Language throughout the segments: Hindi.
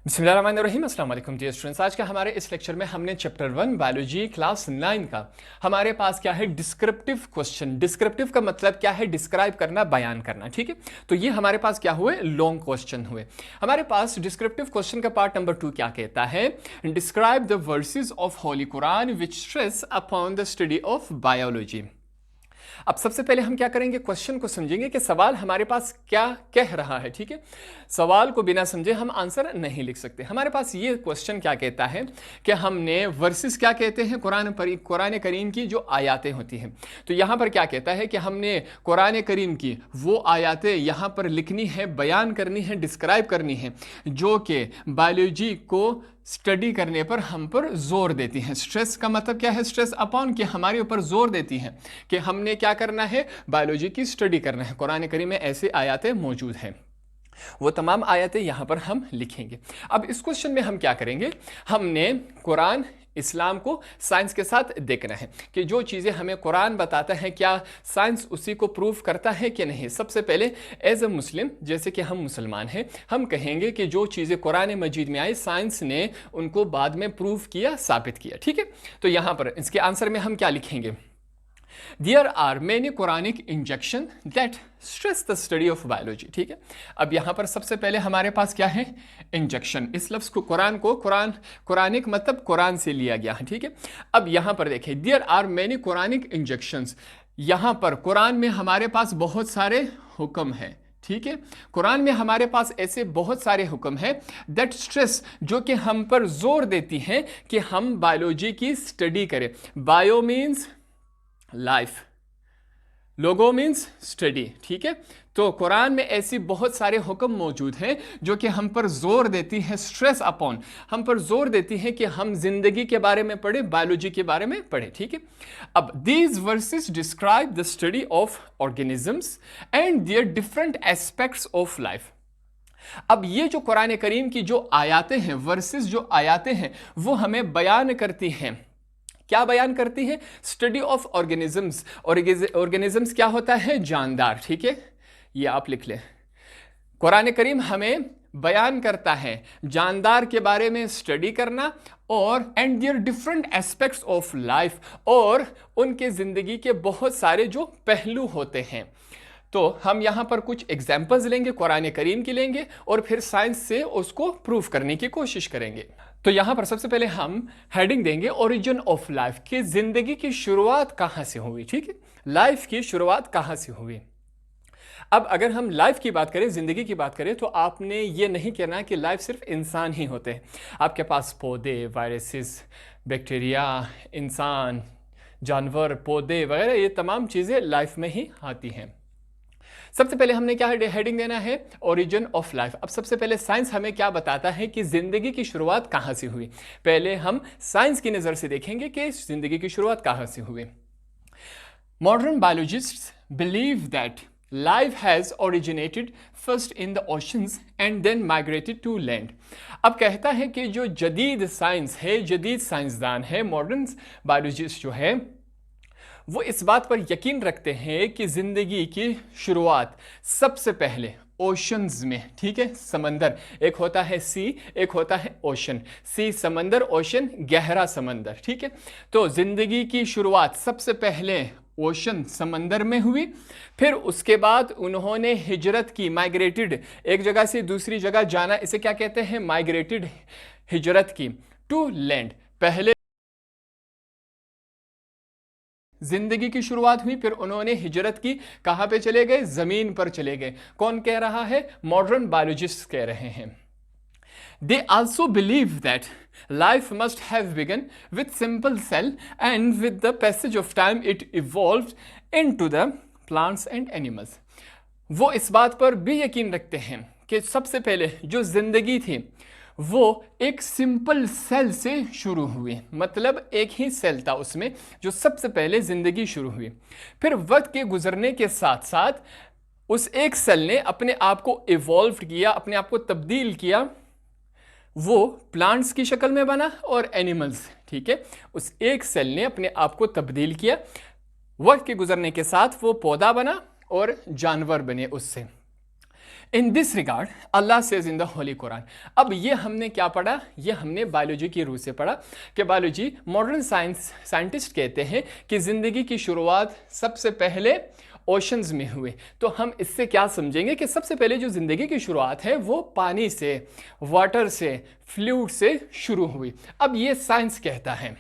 बिस्मिल्लाहिर्रहमानिर्रहीम। अस्सलाम वालेकुम डियर स्टूडेंट्स। आज के हमारे इस लेक्चर में हमने चैप्टर 1 बायोलॉजी क्लास 9 का हमारे पास क्या है डिस्क्रिप्टिव क्वेश्चन। डिस्क्रिप्टिव का मतलब क्या है? डिस्क्राइब करना, बयान करना। ठीक है, तो ये हमारे पास क्या हुए? लॉन्ग क्वेश्चन हुए। हमारे पास डिस्क्रिप्टिव क्वेश्चन का पार्ट नंबर 2 क्या कहता है? Describe the versus of Holi Quran which stress upon the study of biology. अब सबसे पहले हम क्या करेंगे? क्वेश्चन को समझेंगे कि सवाल हमारे पास क्या कह रहा है। ठीक है, सवाल को बिना समझे हम आंसर नहीं लिख सकते। हमारे पास ये क्वेश्चन क्या कहता है कि हमने वर्सेस क्या कहते हैं कुरान करीम की जो आयातें होती हैं, तो यहाँ पर क्या कहता है कि हमने कुरान करीम की वो आयातें यहाँ पर लिखनी है, बयान करनी है, डिस्क्राइब करनी है जो कि बायोलॉजी को स्टडी करने पर हम पर जोर देती हैं। स्ट्रेस का मतलब क्या है? स्ट्रेस अपॉन, कि हमारे ऊपर जोर देती हैं कि हमने क्या करना है? बायोलॉजी की स्टडी करना है। कुरान करीम में ऐसे आयतें मौजूद हैं, वो तमाम आयतें यहाँ पर हम लिखेंगे। अब इस क्वेश्चन में हम क्या करेंगे? हमने कुरान इस्लाम को साइंस के साथ देखना है कि जो चीज़ें हमें कुरान बताता है क्या साइंस उसी को प्रूव करता है कि नहीं। सबसे पहले एज अ मुस्लिम, जैसे कि हम मुसलमान हैं, हम कहेंगे कि जो चीज़ें कुरान मजीद में आई साइंस ने उनको बाद में प्रूव किया, साबित किया। ठीक है, तो यहाँ पर इसके आंसर में हम क्या लिखेंगे? There are many Quranic injections that stress the study of biology। ठीक है, अब यहाँ पर सबसे पहले हमारे पास क्या है? इंजेक्शन। इस लफ्ज़ को कुरानिक मतलब कुरान से लिया गया है। ठीक है, अब यहाँ पर देखें, There are many Quranic injections। यहाँ पर कुरान में हमारे पास बहुत सारे हुक्म हैं। ठीक है, कुरान में हमारे पास ऐसे बहुत सारे हुक्म हैं दैट स्ट्रेस, जो कि हम पर जोर देती हैं कि हम बायोलॉजी की स्टडी करें। बायो मीन्स लाइफ, लोगो मीन्स स्टडी। ठीक है, तो कुरान में ऐसी बहुत सारे हुक्म मौजूद हैं जो कि हम पर जोर देती है, स्ट्रेस अपॉन, हम पर जोर देती है कि हम जिंदगी के बारे में पढ़े, बायोलॉजी के बारे में पढ़े। ठीक है, अब these verses describe the study of organisms and their different aspects of life. अब ये जो कुरान करीम की जो आयातें हैं, वर्सेस जो आयातें हैं, वो हमें बयान करती हैं। क्या बयान करती है? Study of organisms. ऑर्गेनिजम्स क्या होता है? जानदार। ठीक है, ये आप लिख लें। कुरान करीम हमें बयान करता है जानदार के बारे में स्टडी करना, और and their different aspects of life, और उनके जिंदगी के बहुत सारे जो पहलू होते हैं। तो हम यहां पर कुछ एग्जाम्पल्स लेंगे, कुरान करीम की लेंगे, और फिर साइंस से उसको प्रूफ करने की कोशिश करेंगे। तो यहां पर सबसे पहले हम हेडिंग देंगे ओरिजिन ऑफ लाइफ, कि जिंदगी की शुरुआत कहां से हुई। ठीक है, लाइफ की शुरुआत कहां से हुई। अब अगर हम लाइफ की बात करें, जिंदगी की बात करें, तो आपने ये नहीं कहना कि लाइफ सिर्फ इंसान ही होते हैं। आपके पास पौधे, वायरसेस, बैक्टीरिया, इंसान, जानवर, पौधे वगैरह, ये तमाम चीज़ें लाइफ में ही आती हैं। सबसे पहले हमने क्या हेडिंग देना है? Origin of life. अब सबसे पहले साइंस हमें क्या बताता है कि जिंदगी की शुरुआत कहां से हुई। पहले हम साइंस की नजर से देखेंगे कि जिंदगी की शुरुआत कहां से हुई। Modern biologists believe that life has originated first in the oceans and then migrated to land. अब कहता है कि जो जदीद साइंस है, जदीद साइंसदान है, मॉडर्न बायोलॉजिस्ट जो है, वो इस बात पर यकीन रखते हैं कि जिंदगी की शुरुआत सबसे पहले ओशंस में। ठीक है, समंदर, एक होता है सी, एक होता है ओशन। सी समंदर, ओशन गहरा समंदर। ठीक है, तो जिंदगी की शुरुआत सबसे पहले ओशन, समंदर में हुई। फिर उसके बाद उन्होंने हिजरत की, माइग्रेटेड, एक जगह से दूसरी जगह जाना, इसे क्या कहते हैं? माइग्रेटेड, हिजरत की। टू लैंड, पहले जिंदगी की शुरुआत हुई, फिर उन्होंने हिजरत की। कहां पे चले गए? जमीन पर चले गए। कौन कह रहा है? मॉडर्न बायोलॉजिस्ट कह रहे हैं। They also believe that life must have begun with simple cell and with the passage of time it evolved into the plants and animals। वो इस बात पर भी यकीन रखते हैं कि सबसे पहले जो जिंदगी थी वो एक सिंपल सेल से शुरू हुई, मतलब एक ही सेल था उसमें जो सबसे पहले जिंदगी शुरू हुई। फिर वक्त के गुजरने के साथ साथ उस एक सेल ने अपने आप को इवॉल्व किया, अपने आप को तब्दील किया, वो प्लांट्स की शक्ल में बना, और एनिमल्स। ठीक है, उस एक सेल ने अपने आप को तब्दील किया, वक्त के गुजरने के साथ वो पौधा बना और जानवर बने उससे। In this regard Allah says in the holy Quran. अब ये हमने क्या पढ़ा, ये हमने बायोलॉजी की रूह से पढ़ा कि बायोलॉजी मॉडर्न साइंटिस्ट कहते हैं कि ज़िंदगी की शुरुआत सबसे पहले ओशंस में हुए। तो हम इससे क्या समझेंगे कि सबसे पहले जो ज़िंदगी की शुरुआत है वो पानी से, वाटर से, फ्लूइड से शुरू हुई। अब ये साइंस कहता है,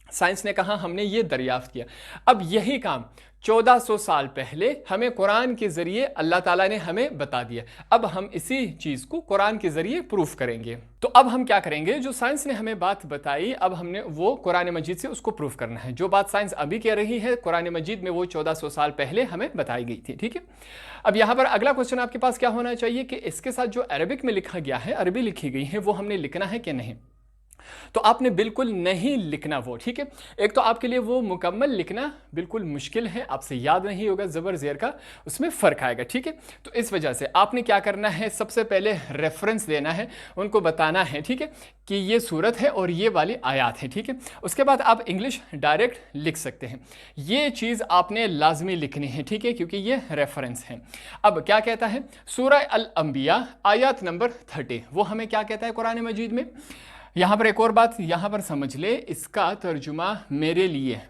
साइंस ने कहा, हमने ये दरियाफ्त किया। अब यही काम 1400 साल पहले हमें कुरान के ज़रिए अल्लाह ताला ने हमें बता दिया। अब हम इसी चीज़ को कुरान के ज़रिए प्रूफ करेंगे। तो अब हम क्या करेंगे, जो साइंस ने हमें बात बताई अब हमने वो कुरान मजीद से उसको प्रूफ करना है। जो बात साइंस अभी कह रही है कुरान मजीद में वो 1400 साल पहले हमें बताई गई थी। ठीक है, अब यहाँ पर अगला क्वेश्चन आपके पास क्या होना चाहिए कि इसके साथ जो अरबिक में लिखा गया है, अरबी लिखी गई है, वो हमने लिखना है कि नहीं। तो आपने बिल्कुल नहीं लिखना वो। ठीक है, एक तो आपके लिए वो मुकम्मल लिखना बिल्कुल मुश्किल है, आपसे याद नहीं होगा, ज़बर ज़ेर का उसमें फ़र्क आएगा। ठीक है, तो इस वजह से आपने क्या करना है, सबसे पहले रेफरेंस देना है, उनको बताना है। ठीक है, कि ये सूरत है और ये वाली आयात है। ठीक है, उसके बाद आप इंग्लिश डायरेक्ट लिख सकते हैं। ये चीज़ आपने लाजमी लिखनी है। ठीक है, क्योंकि ये रेफरेंस है। अब क्या कहता है, सूरह अल अंबिया आयत नंबर 30, वो हमें क्या कहता है कुरान मजीद में। यहाँ पर एक और बात यहाँ पर समझ ले, इसका तर्जुमा मेरे लिए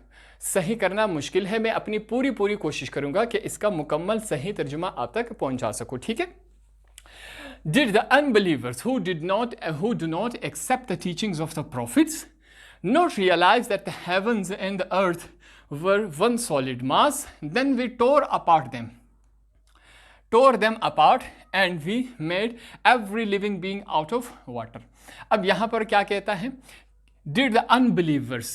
सही करना मुश्किल है। मैं अपनी पूरी कोशिश करूँगा कि इसका मुकम्मल सही तर्जुमा आप तक पहुँचा सकूँ। ठीक है, Did the unbelievers who do not accept the teachings of the prophets not realize that the heavens and the earth were one solid mass? Then we tore them apart and we made every living being out of water. अब यहाँ पर क्या कहता है, Did the unbelievers,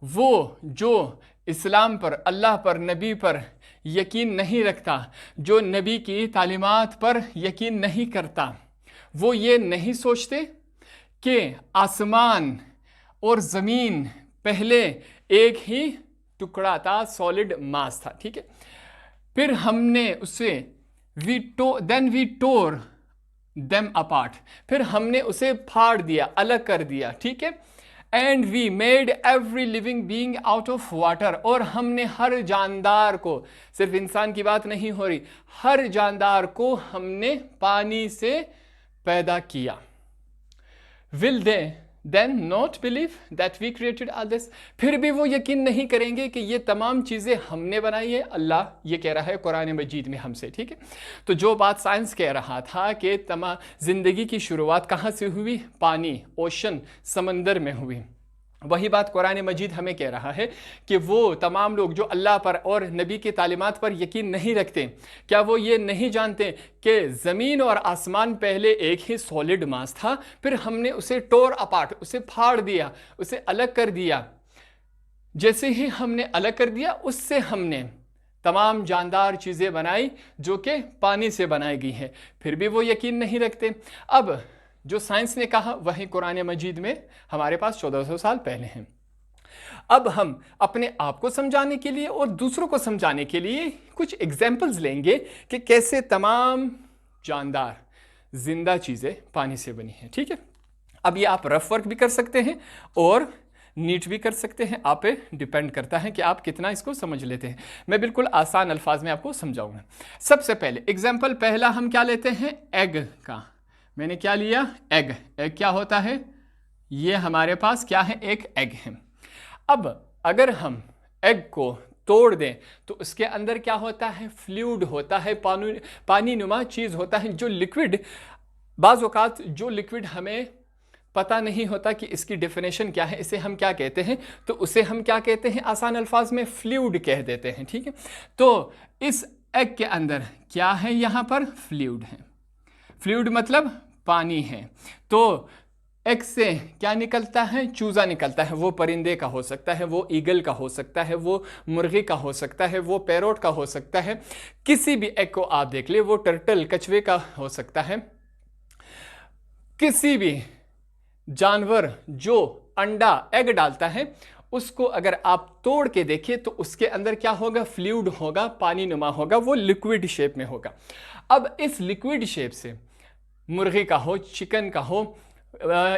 वो जो इस्लाम पर, अल्लाह पर, नबी पर यकीन नहीं रखता, जो नबी की तालीमात पर यकीन नहीं करता, वो ये नहीं सोचते कि आसमान और ज़मीन पहले एक ही टुकड़ा था, सॉलिड मास था। ठीक है, फिर हमने उसे then we tore them apart, फिर हमने उसे फाड़ दिया, अलग कर दिया। ठीक है, and we made every living being out of water, और हमने हर जानदार को, सिर्फ इंसान की बात नहीं हो रही, हर जानदार को हमने पानी से पैदा किया। Will they then not believe that we created all this, फिर भी वो यकीन नहीं करेंगे कि ये तमाम चीज़ें हमने बनाई है। अल्लाह ये कह रहा है कुरान मजीद में हमसे। ठीक है, तो जो बात साइंस कह रहा था कि तमाम ज़िंदगी की शुरुआत कहाँ से हुई, पानी, ओशन, समंदर में हुई, वही बात कुरान मजीद हमें कह रहा है कि वो तमाम लोग जो अल्लाह पर और नबी की तालीमात पर यकीन नहीं रखते, क्या वो ये नहीं जानते कि ज़मीन और आसमान पहले एक ही सॉलिड मास था, फिर हमने उसे टोर अपार्ट, उसे फाड़ दिया, उसे अलग कर दिया। जैसे ही हमने अलग कर दिया, उससे हमने तमाम जानदार चीज़ें बनाई जो कि पानी से बनाई गई हैं, फिर भी वो यकीन नहीं रखते। अब जो साइंस ने कहा वही कुरान मजीद में हमारे पास 1400 साल पहले हैं। अब हम अपने आप को समझाने के लिए और दूसरों को समझाने के लिए कुछ एग्जाम्पल्स लेंगे कि कैसे तमाम जानदार जिंदा चीज़ें पानी से बनी हैं। ठीक है, अब ये आप रफ वर्क भी कर सकते हैं और नीट भी कर सकते हैं, आप पे डिपेंड करता है कि आप कितना इसको समझ लेते हैं। मैं बिल्कुल आसान अल्फाज में आपको समझाऊंगा। सबसे पहले एग्जाम्पल पहला हम क्या लेते हैं, एग का। मैंने क्या लिया, एग। एग क्या होता है, ये हमारे पास क्या है, एक एग है। अब अगर हम एग को तोड़ दें तो उसके अंदर क्या होता है, फ्लूइड होता है, पानी नुमा चीज़ होता है, जो लिक्विड, बाज़ औक़ात जो लिक्विड हमें पता नहीं होता कि इसकी डेफिनेशन क्या है, इसे हम क्या कहते हैं, तो उसे हम क्या कहते हैं, आसान अल्फाज में फ्लूइड कह देते हैं। ठीक है, तो इस एग के अंदर क्या है, यहाँ पर फ्लूइड है। फ्लूइड मतलब पानी है। तो एग से क्या निकलता है, चूज़ा निकलता है। वो परिंदे का हो सकता है, वो ईगल का हो सकता है, वो मुर्गी का हो सकता है, वो पैरोट का हो सकता है। किसी भी एग को आप देख ले, वो टर्टल, कछुए का हो सकता है। किसी भी जानवर जो अंडा, एग डालता है, उसको अगर आप तोड़ के देखें तो उसके अंदर क्या होगा, फ्लूइड होगा, पानी नुमा होगा, वो लिक्विड शेप में होगा। अब इस लिक्विड शेप से मुर्गी का हो, चिकन का हो,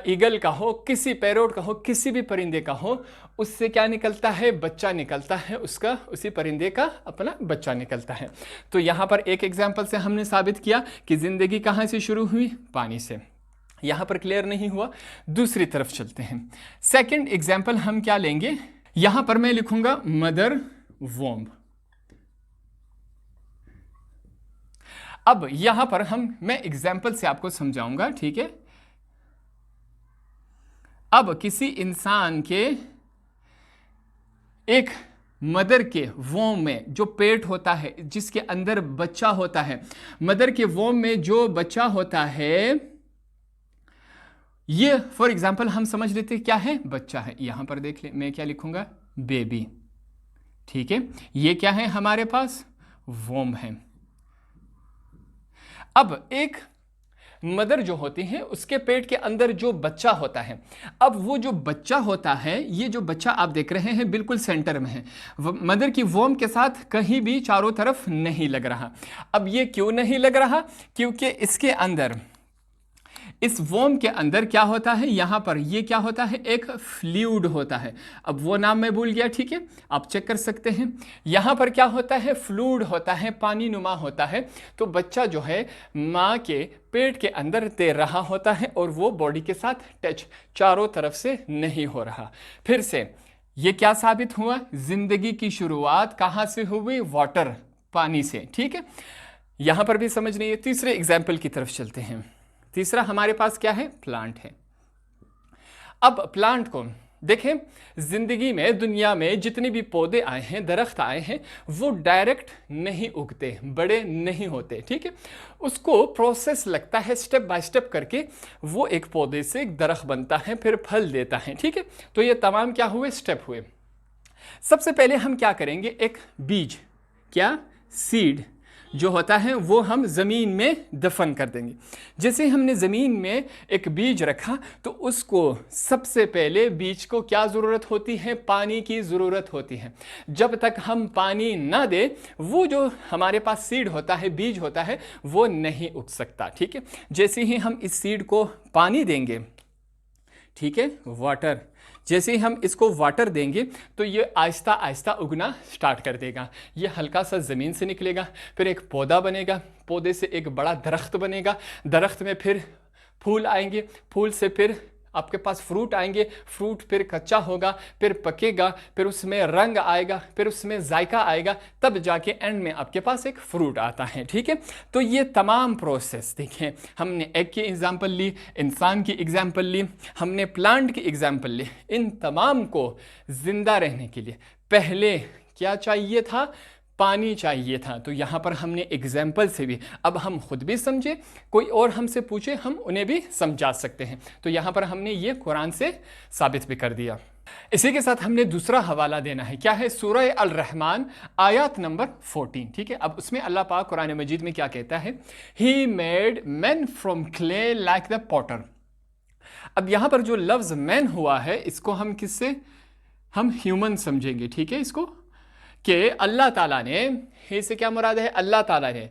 ईगल का हो, किसी पैरोट का हो, किसी भी परिंदे का हो, उससे क्या निकलता है? बच्चा निकलता है, उसका उसी परिंदे का अपना बच्चा निकलता है। तो यहाँ पर एक एग्जाम्पल से हमने साबित किया कि जिंदगी कहाँ से शुरू हुई? पानी से। यहाँ पर क्लियर नहीं हुआ, दूसरी तरफ चलते हैं। सेकेंड एग्जाम्पल हम क्या लेंगे? यहाँ पर मैं लिखूंगा मदर वॉम्ब। अब यहां पर मैं एग्जाम्पल से आपको समझाऊंगा, ठीक है? अब किसी इंसान के एक मदर के वोम में जो पेट होता है, जिसके अंदर बच्चा होता है, मदर के वोम में जो बच्चा होता है, ये फॉर एग्जाम्पल हम समझ लेते हैं क्या है? बच्चा है। यहां पर देख ले, मैं क्या लिखूंगा? बेबी, ठीक है? ये क्या है हमारे पास? वोम है। अब एक मदर जो होती है, उसके पेट के अंदर जो बच्चा होता है, अब वो जो बच्चा होता है, ये जो बच्चा आप देख रहे हैं बिल्कुल सेंटर में है, मदर की वोम के साथ कहीं भी चारों तरफ नहीं लग रहा। अब ये क्यों नहीं लग रहा? क्योंकि इसके अंदर, इस वोम के अंदर क्या होता है? यहां पर ये क्या होता है? एक फ्लूइड होता है। अब वो नाम मैं भूल गया, ठीक है, आप चेक कर सकते हैं। यहां पर क्या होता है? फ्लूइड होता है, पानी नुमा होता है। तो बच्चा जो है मां के पेट के अंदर तैर रहा होता है और वो बॉडी के साथ टच चारों तरफ से नहीं हो रहा। फिर से ये क्या साबित हुआ? जिंदगी की शुरुआत कहां से हुई? वाटर, पानी से, ठीक है? यहां पर भी समझ नहीं है। तीसरे एग्जाम्पल की तरफ चलते हैं। तीसरा हमारे पास क्या है? प्लांट है। अब प्लांट को देखें, जिंदगी में, दुनिया में जितने भी पौधे आए हैं, दरख्त आए हैं, वो डायरेक्ट नहीं उगते, बड़े नहीं होते, ठीक है? उसको प्रोसेस लगता है, स्टेप बाय स्टेप करके वो एक पौधे से एक दरख्त बनता है, फिर फल देता है, ठीक है? तो ये तमाम क्या हुए? स्टेप हुए। सबसे पहले हम क्या करेंगे? एक बीज, क्या? सीड जो होता है वो हम ज़मीन में दफन कर देंगे। जैसे हमने ज़मीन में एक बीज रखा, तो उसको सबसे पहले बीज को क्या ज़रूरत होती है? पानी की ज़रूरत होती है। जब तक हम पानी ना दे, वो जो हमारे पास सीड होता है, बीज होता है, वो नहीं उग सकता, ठीक है? जैसे ही हम इस सीड को पानी देंगे, ठीक है, वाटर, जैसे ही हम इसको वाटर देंगे तो ये आहिस्ता आहिस्ता उगना स्टार्ट कर देगा। ये हल्का सा ज़मीन से निकलेगा, फिर एक पौधा बनेगा, पौधे से एक बड़ा दरख्त बनेगा, दरख्त में फिर फूल आएंगे, फूल से फिर आपके पास फ्रूट आएंगे, फ्रूट फिर कच्चा होगा, फिर पकेगा, फिर उसमें रंग आएगा, फिर उसमें जायका आएगा, तब जाके एंड में आपके पास एक फ्रूट आता है, ठीक है? तो ये तमाम प्रोसेस देखें, हमने एग की एग्जांपल ली, इंसान की एग्जांपल ली, हमने प्लांट की एग्जांपल ली। इन तमाम को जिंदा रहने के लिए पहले क्या चाहिए था? पानी चाहिए था। तो यहाँ पर हमने एग्जाम्पल से भी, अब हम खुद भी समझे, कोई और हमसे पूछे, हम उन्हें भी समझा सकते हैं। तो यहाँ पर हमने ये कुरान से साबित भी कर दिया। इसी के साथ हमने दूसरा हवाला देना है, क्या है? सूरह अल रहमान आयत नंबर 14, ठीक है? अब उसमें अल्लाह पाक कुरान मजीद में क्या कहता है? He made man from clay like the Potter. अब यहाँ पर जो लफ्ज मैन हुआ है, इसको हम किससे, हम ह्यूमन समझेंगे, ठीक है? इसको कि अल्लाह ताला ने, इससे क्या मुराद है? अल्लाह ताला ने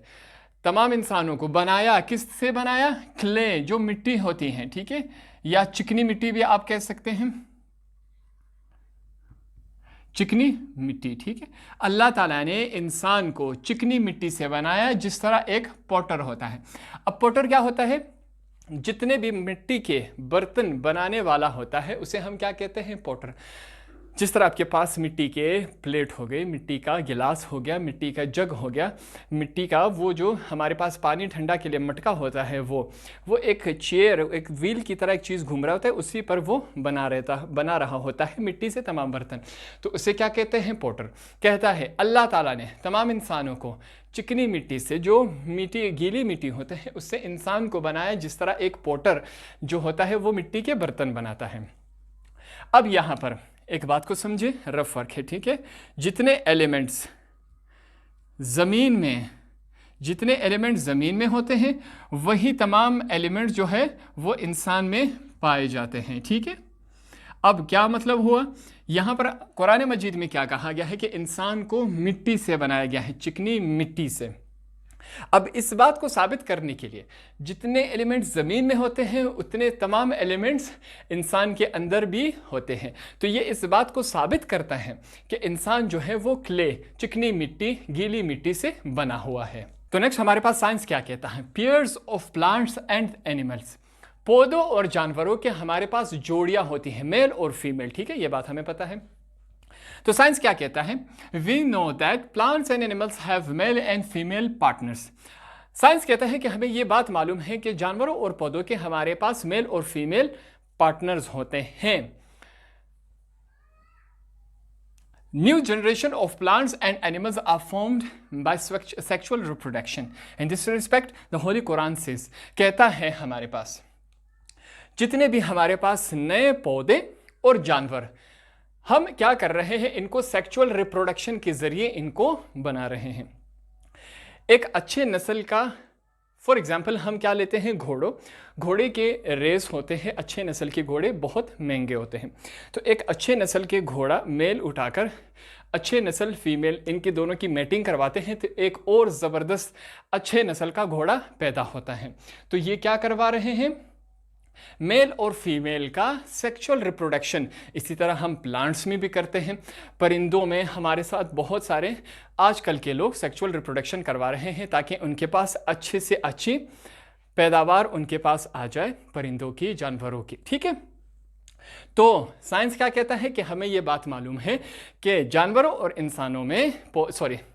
तमाम इंसानों को बनाया, किस से बनाया? क्ले, जो मिट्टी होती है, ठीक है, या चिकनी मिट्टी भी आप कह सकते हैं, चिकनी मिट्टी, ठीक है? अल्लाह ताला ने इंसान को चिकनी मिट्टी से बनाया, जिस तरह एक पॉटर होता है। अब पॉटर क्या होता है? जितने भी मिट्टी के बर्तन बनाने वाला होता है, उसे हम क्या कहते हैं? पॉटर। जिस तरह आपके पास मिट्टी के प्लेट हो गए, मिट्टी का गिलास हो गया, मिट्टी का जग हो गया, मिट्टी का वो जो हमारे पास पानी ठंडा के लिए मटका होता है, वो एक चेयर, एक व्हील की तरह एक चीज़ घूम रहा होता है, उसी पर वो बना रहा होता है मिट्टी से तमाम बर्तन। तो उसे क्या कहते हैं? पॉटर। कहता है अल्लाह ताला ने तमाम इंसानों को चिकनी मिट्टी से, जो मिट्टी गीली मिट्टी होते हैं, उससे इंसान को बनाया, जिस तरह एक पॉटर जो होता है वो मिट्टी के बर्तन बनाता है। अब यहाँ पर एक बात को समझे, रफ फर्क है, ठीक है? जितने एलिमेंट्स ज़मीन में होते हैं, वही तमाम एलिमेंट्स जो है वो इंसान में पाए जाते हैं, ठीक है? अब क्या मतलब हुआ? यहाँ पर कुरान मजीद में क्या कहा गया है कि इंसान को मिट्टी से बनाया गया है, चिकनी मिट्टी से। अब इस बात को साबित करने के लिए जितने एलिमेंट्स ज़मीन में होते हैं उतने तमाम एलिमेंट्स इंसान के अंदर भी होते हैं। तो ये इस बात को साबित करता है कि इंसान जो है वो क्ले, चिकनी मिट्टी, गीली मिट्टी से बना हुआ है। तो नेक्स्ट हमारे पास साइंस क्या कहता है, pairs of plants and animals, पौधों और जानवरों के हमारे पास जोड़ियां होती हैं, मेल और फीमेल, ठीक है, ये बात हमें पता है। तो साइंस क्या कहता है, we know that plants and animals have male and female partners. Science कहता है कि हमें यह बात मालूम है कि जानवरों और पौधों के हमारे पास मेल और फीमेल पार्टनर्स होते हैं। New generation of plants and animals are formed by sexual reproduction. In this respect the holy Quran says, कहता है हमारे पास जितने भी हमारे पास नए पौधे और जानवर, हम क्या कर रहे हैं, इनको सेक्सुअल रिप्रोडक्शन के जरिए इनको बना रहे हैं। एक अच्छे नस्ल का फॉर एग्जाम्पल हम क्या लेते हैं, घोड़े के रेस होते हैं, अच्छे नस्ल के घोड़े बहुत महंगे होते हैं। तो एक अच्छे नस्ल के घोड़ा मेल उठाकर अच्छे नस्ल फीमेल, इनके दोनों की मैटिंग करवाते हैं तो एक और ज़बरदस्त अच्छे नस्ल का घोड़ा पैदा होता है। तो ये क्या करवा रहे हैं, मेल और फीमेल का सेक्सुअल रिप्रोडक्शन। इसी तरह हम प्लांट्स में भी करते हैं, परिंदों में हमारे साथ बहुत सारे आजकल के लोग सेक्सुअल रिप्रोडक्शन करवा रहे हैं ताकि उनके पास अच्छे से अच्छी पैदावार उनके पास आ जाए, परिंदों की, जानवरों की, ठीक है। तो साइंस क्या कहता है कि हमें यह बात मालूम है कि जानवरों और इंसानों में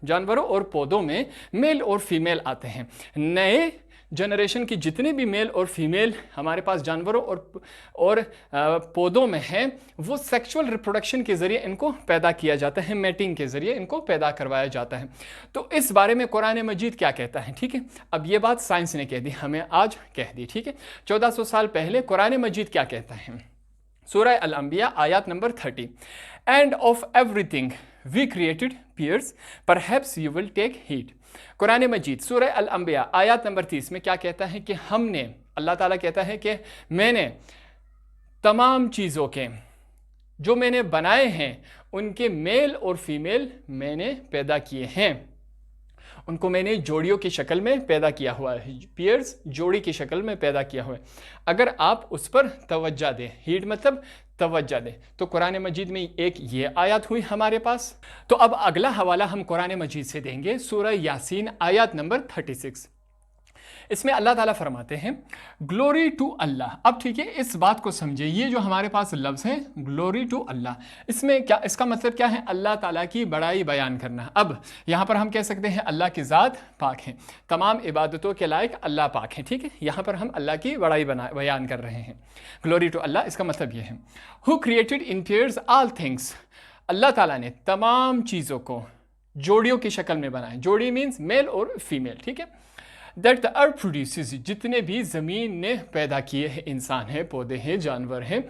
जानवरों और पौधों में मेल और फीमेल आते हैं। नए जनरेशन की जितने भी मेल और फीमेल हमारे पास जानवरों और पौधों में हैं, वो सेक्सुअल रिप्रोडक्शन के जरिए इनको पैदा किया जाता है, मैटिंग के जरिए इनको पैदा करवाया जाता है। तो इस बारे में कुरान मजीद क्या कहता है, ठीक है। अब ये बात साइंस ने कह दी, हमें आज कह दी, ठीक है। 1400 साल पहले कुरान मजीद क्या कहता है, सूरह अल अंबिया आयत number 30, and of everything we created pairs perhaps you will take heed. Quran मजीद सूरह अल अंबिया आयत नंबर 30 में क्या कहता है कि हमने, अल्लाह ताला कहता है कि मैंने तमाम चीज़ों के जो मैंने बनाए हैं उनके मेल और फीमेल मैंने पैदा किए हैं, उनको मैंने जोड़ियों की शक्ल में पैदा किया हुआ है, पेयर्स जोड़ी की शक्ल में पैदा किया हुआ है। अगर आप उस पर तवज्जो दें, हीड मतलब तवज्जो दें, तो कुरान मजीद में एक ये आयत हुई हमारे पास। तो अब अगला हवाला हम कुरान मजीद से देंगे, सूरह यासीन आयत नंबर 36। इसमें अल्लाह ताला फरमाते हैं ग्लोरी टू अल्लाह। अब ठीक है, इस बात को समझे, ये जो हमारे पास लफ्ज़ है ग्लोरी टू अल्लाह, इसमें क्या, इसका मतलब क्या है, अल्लाह ताला की बड़ाई बयान करना। अब यहाँ पर हम कह सकते हैं अल्लाह की ज़ात पाक है, तमाम इबादतों के लायक अल्लाह पाक है, ठीक है। यहाँ पर हम अल्लाह की बड़ाई बयान कर रहे हैं, ग्लोरी टू अल्लाह, इसका मतलब ये है who created in pairs all things. Allah ताला ने तमाम चीज़ों को जोड़ियों की शक्ल में बनाया, जोड़ी मीन्स मेल और फीमेल, ठीक है। दैट द अर्थ प्रोड्यूसेस, जितने भी ज़मीन ने पैदा किए हैं, इंसान हैं, पौधे हैं, जानवर हैं,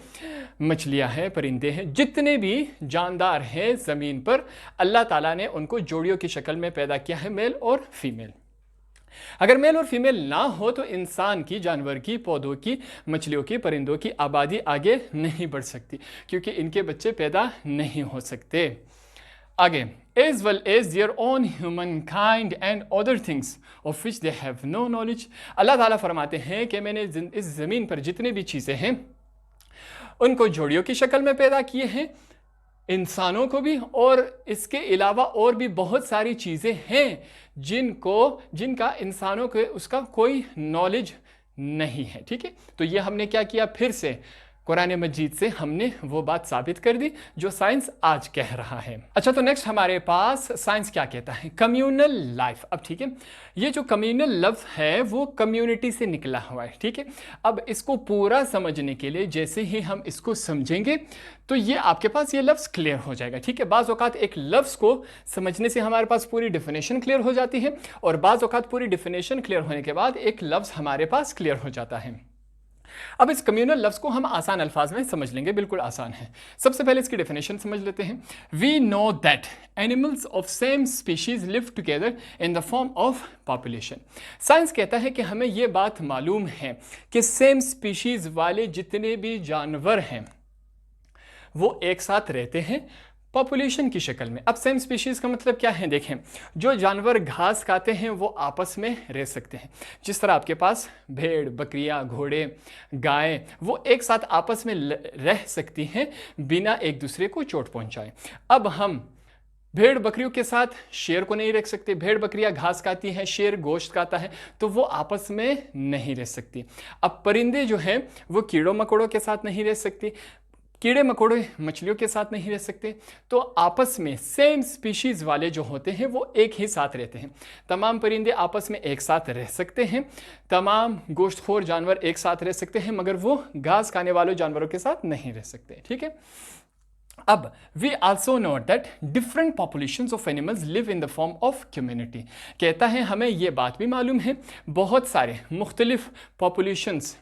मछलियां हैं, परिंदे हैं, जितने भी जानदार हैं ज़मीन पर, अल्लाह ताला ने उनको जोड़ियों की शक्ल में पैदा किया है, मेल और फीमेल। अगर मेल और फीमेल ना हो तो इंसान की, जानवर की, पौधों की, मछलियों की, परिंदों की आबादी आगे नहीं बढ़ सकती, क्योंकि इनके बच्चे पैदा नहीं हो सकते। आगे, as well as their own humankind and other things of which they have no knowledge। अल्लाह ताला फरमाते हैं कि मैंने इस ज़मीन पर जितने भी चीज़ें हैं उनको जोड़ियों की शक्ल में पैदा किए हैं, इंसानों को भी, और इसके अलावा और भी बहुत सारी चीज़ें हैं जिनका इंसानों को उसका कोई नॉलेज नहीं है, ठीक है। तो ये हमने क्या किया, फिर से कुरान मजीद से हमने वो बात साबित कर दी जो साइंस आज कह रहा है। अच्छा, तो नेक्स्ट हमारे पास साइंस क्या कहता है, कम्युनल लाइफ। अब ठीक है, ये जो कम्युनल लफ्ज़ है वो कम्युनिटी से निकला हुआ है, ठीक है। अब इसको पूरा समझने के लिए जैसे ही हम इसको समझेंगे तो ये आपके पास ये लफ्ज़ क्लियर हो जाएगा, ठीक है। बाज़ औक़ात एक लफ्ज़ को समझने से हमारे पास पूरी डिफिनेशन क्लियर हो जाती है, और बाज़ औक़ात पूरी डिफिनेशन क्लियर होने के बाद एक लफ्ज़ हमारे पास क्लियर हो जाता है। अब इस कम्युनल लफ्ज़ को हम आसान अल्फाज में समझ लेंगे, बिल्कुल आसान है। सबसे पहले इसकी डेफिनेशन समझ लेते हैं। We know that animals of same species live together in the form of population. Science कहता है कि हमें यह बात मालूम है कि सेम स्पीशीज वाले जितने भी जानवर हैं वो एक साथ रहते हैं, पॉपुलेशन की शक्ल में। अब सेम स्पीशीज का मतलब क्या है, देखें, जो जानवर घास खाते हैं वो आपस में रह सकते हैं। जिस तरह आपके पास भेड़, बकरियां, घोड़े, गाय, वो एक साथ आपस में रह सकती हैं बिना एक दूसरे को चोट पहुंचाए। अब हम भेड़ बकरियों के साथ शेर को नहीं रख सकते। भेड़ बकरियां घास खाती हैं, शेर गोश्त खाता है, तो वो आपस में नहीं रह सकती। अब परिंदे जो हैं वो कीड़ों मकोड़ों के साथ नहीं रह सकती, कीड़े मकोड़े मछलियों के साथ नहीं रह सकते। तो आपस में सेम स्पीशीज वाले जो होते हैं वो एक ही साथ रहते हैं। तमाम परिंदे आपस में एक साथ रह सकते हैं, तमाम गोश्तखोर जानवर एक साथ रह सकते हैं, मगर वो घास खाने वाले जानवरों के साथ नहीं रह सकते। ठीक है। अब we also know that different populations of animals live in the form of community. कहता है हमें ये बात भी मालूम है, बहुत सारे मुख्तलिफ पॉपुलेशंस,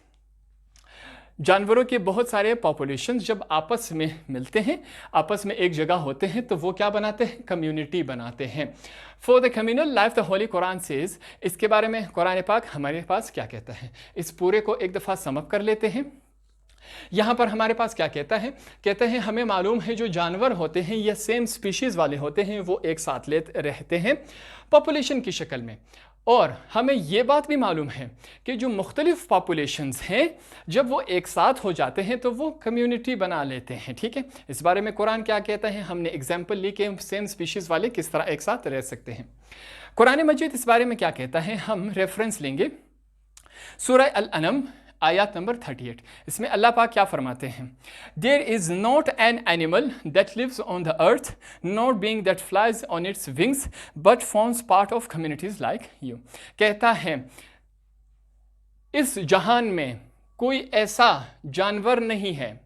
जानवरों के बहुत सारे पॉपुलेशंस जब आपस में मिलते हैं, आपस में एक जगह होते हैं, तो वो क्या बनाते हैं, कम्युनिटी बनाते हैं। For the communal life the holy Quran says, इसके बारे में कुरान पाक हमारे पास क्या कहता है, इस पूरे को एक दफ़ा समअप कर लेते हैं। यहां पर हमारे पास क्या कहता है, कहते हैं हमें मालूम है जो जानवर होते हैं या सेम स्पीशीज वाले होते हैं वो एक साथ रहते हैं पॉपुलेशन की शक्ल में। और हमें यह बात भी मालूम है कि जो मुख्तलिफ पॉपुलेशंस हैं जब वो एक साथ हो जाते हैं तो वो कम्युनिटी बना लेते हैं। ठीक है। इस बारे में कुरान क्या कहता है, हमने एग्जाम्पल ली कि सेम स्पीशीज वाले किस तरह एक साथ रह सकते हैं। कुरान मजीद इस बारे में क्या कहता है, हम रेफरेंस लेंगे सूरह अल-अनम आयत नंबर 38। इसमें अल्लाह पाक क्या फरमाते हैं, there is not an animal that lives on the earth, not being that flies on its wings, but forms part of communities like you. कहता है इस जहान में कोई ऐसा जानवर नहीं है,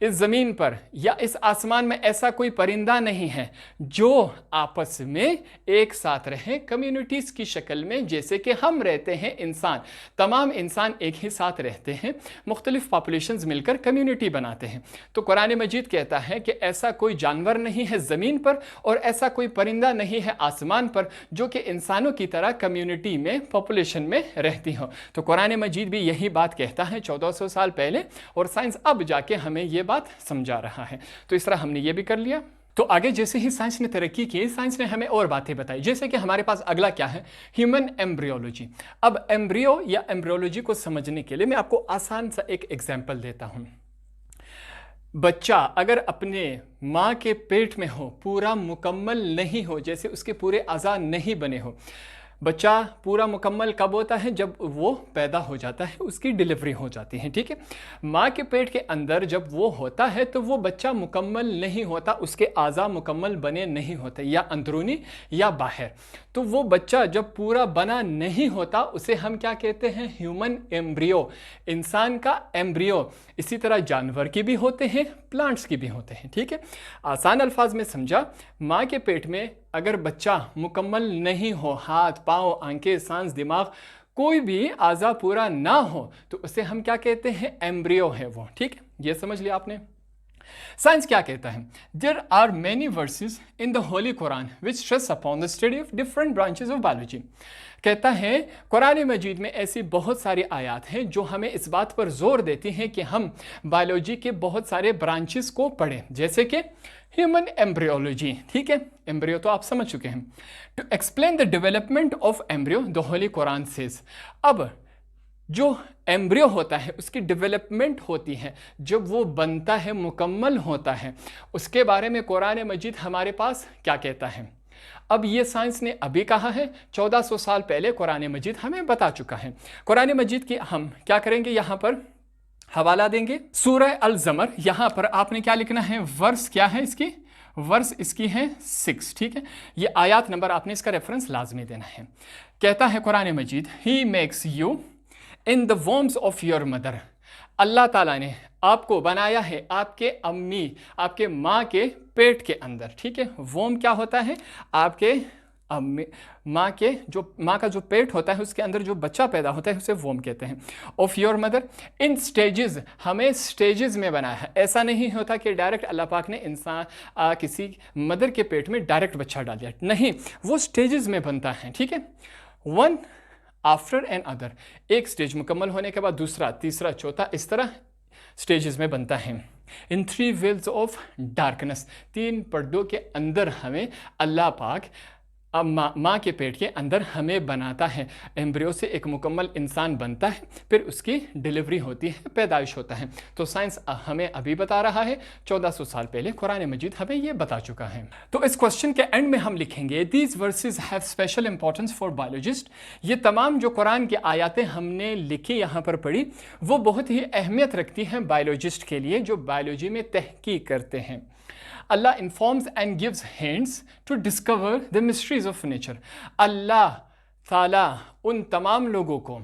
इस ज़मीन पर या इस आसमान में ऐसा कोई परिंदा नहीं है जो आपस में एक साथ रहें कम्युनिटीज़ की शक्ल में, जैसे कि हम रहते हैं इंसान। तमाम इंसान एक ही साथ रहते हैं, मुख्तलिफ पॉपुलेशंस मिलकर कम्युनिटी बनाते हैं। तो कुरान मजीद कहता है कि ऐसा कोई जानवर नहीं है ज़मीन पर और ऐसा कोई परिंदा नहीं है आसमान पर जो कि इंसानों की तरह कम्युनिटी में, पॉपुलेशन में रहती हो। तो कुरान मजीद भी यही बात कहता है 1400 साल पहले, और साइंस अब जाके हमें ये बात समझा रहा है। तो इस तरह हमने ये भी कर लिया। तो आगे जैसे ही साइंस ने तरक्की की, साइंस ने हमें और बातें बताई, जैसे कि हमारे पास अगला क्या है, ह्यूमन एम्ब्रियोलॉजी। अब एम्ब्रियो या एम्ब्रियोलॉजी को समझने के लिए मैं आपको आसान सा एक एग्जांपल देता हूं। बच्चा अगर अपने माँ के पेट में हो, पूरा मुकम्मल नहीं हो, जैसे उसके पूरे अज़ा नहीं बने हो, बच्चा पूरा मुकम्मल कब होता है, जब वो पैदा हो जाता है, उसकी डिलीवरी हो जाती है। ठीक है। माँ के पेट के अंदर जब वो होता है तो वो बच्चा मुकम्मल नहीं होता, उसके आज़ा मुकम्मल बने नहीं होते, या अंदरूनी या बाहर। तो वो बच्चा जब पूरा बना नहीं होता उसे हम क्या कहते हैं, ह्यूमन एम्ब्रियो, इंसान का एम्ब्रियो। इसी तरह जानवर के भी होते हैं, प्लांट्स के भी होते हैं। ठीक है। आसान अल्फाज में समझा, माँ के पेट में अगर बच्चा मुकम्मल नहीं हो, हाथ पाँव आंखें सांस दिमाग कोई भी आज़ा पूरा ना हो, तो उसे हम क्या कहते हैं, एम्ब्रियो है वो। ठीक है, ये समझ लिया आपने। साइंस क्या कहता है, there are many verses in the holy Quran which stress upon the study of different branches of biology. कहता है कुरान मजीद में ऐसी बहुत सारी आयात हैं जो हमें इस बात पर जोर देती हैं कि हम बायोलॉजी के बहुत सारे ब्रांचेस को पढ़ें, जैसे कि ह्यूमन एम्ब्रियोलॉजी। ठीक है, एम्ब्रियो तो आप समझ चुके हैं। To explain the development of embryo the holy Quran says. अब जो एम्ब्रियो होता है उसकी डेवलपमेंट होती है, जब वो बनता है, मुकम्मल होता है, उसके बारे में कुरान मजीद हमारे पास क्या कहता है। अब ये साइंस ने अभी कहा है, 1400 साल पहले कुरान मजीद हमें बता चुका है। कुरान मजीद की हम क्या करेंगे, यहाँ पर हवाला देंगे सूरह अल-ज़मर। यहाँ पर आपने क्या लिखना है, वर्स क्या है इसकी, वर्स इसकी है 6। ठीक है, ये आयत नंबर आपने इसका रेफरेंस लाजमी देना है। कहता है कुरान मजीद, he makes you in the वॉर्म्स ऑफ योर मदर। अल्लाह ताला ने आपको बनाया है आपके अम्मी, आपके माँ के पेट के अंदर। ठीक है, वोम क्या होता है, आपके अम्मी माँ के जो माँ का जो पेट होता है उसके अंदर जो बच्चा पैदा होता है उसे वोम कहते हैं। Of your mother in stages, हमें स्टेजेस में बनाया है। ऐसा नहीं होता कि डायरेक्ट अल्लाह पाक ने इंसान किसी मदर के पेट में डायरेक्ट बच्चा डाल दिया, नहीं, वो स्टेजेस में बनता है। ठीक है, वन आफ्टर एन अदर, एक स्टेज मुकम्मल होने के बाद दूसरा, तीसरा, चौथा, इस तरह स्टेजेस में बनता है। इन 3 वेल्स ऑफ डार्कनेस, 3 पर्दों के अंदर हमें अल्लाह पाक अब माँ के पेट के अंदर हमें बनाता है। एम्ब्रियो से एक मुकम्मल इंसान बनता है, फिर उसकी डिलीवरी होती है, पैदाइश होता है। तो साइंस हमें अभी बता रहा है, 1400 साल पहले कुरान मजीद हमें ये बता चुका है। तो इस क्वेश्चन के एंड में हम लिखेंगे these versus have special importance for biologist. ये तमाम जो कुरान की आयतें हमने लिखी यहाँ पर पढ़ी, वो बहुत ही अहमियत रखती हैं बायोलॉजिस्ट के लिए, जो बायोलॉजी में तहकीक करते हैं। Allah informs and gives hints to discover the mysteries of nature. अल्लाह ताला उन तमाम लोगों को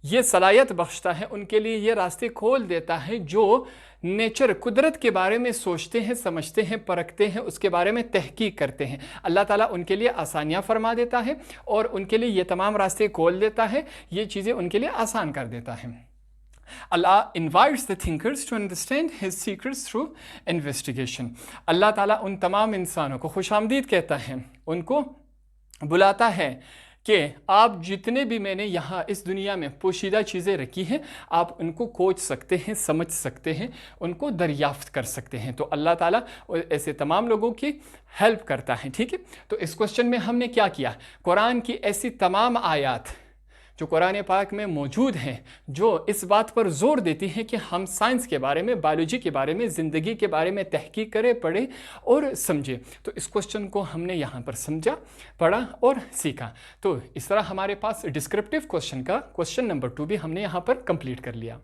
ये सलाहियत बख्शता है, उनके लिए ये रास्ते खोल देता है जो नेचर कुदरत के बारे में सोचते हैं, समझते हैं, परखते हैं, उसके बारे में तहकीक करते हैं। अल्लाह ताला उनके लिए आसानियाँ फरमा देता है और उनके लिए ये तमाम रास्ते खोल देता है, ये चीज़ें उनके लिए आसान कर देता है। Allah invites the thinkers to understand his secrets through investigation. अल्लाह ताला उन तमाम इंसानों को खुशामदीद कहता है, उनको बुलाता है कि आप जितने भी मैंने यहाँ इस दुनिया में पोशीदा चीज़ें रखी हैं, आप उनको खोज सकते हैं, समझ सकते हैं, उनको दरियाफ्त कर सकते हैं। तो अल्लाह ताला ऐसे तमाम लोगों की हेल्प करता है। ठीक है, तो इस क्वेश्चन में हमने क्या किया, कुरान की ऐसी तमाम आयत जो कुरान पाक में मौजूद हैं, जो इस बात पर जोर देती हैं कि हम साइंस के बारे में, बायोलॉजी के बारे में, ज़िंदगी के बारे में तहकीक करें, पढ़ें और समझें। तो इस क्वेश्चन को हमने यहाँ पर समझा, पढ़ा और सीखा। तो इस तरह हमारे पास डिस्क्रिप्टिव क्वेश्चन का क्वेश्चन नंबर 2 भी हमने यहाँ पर कंप्लीट कर लिया।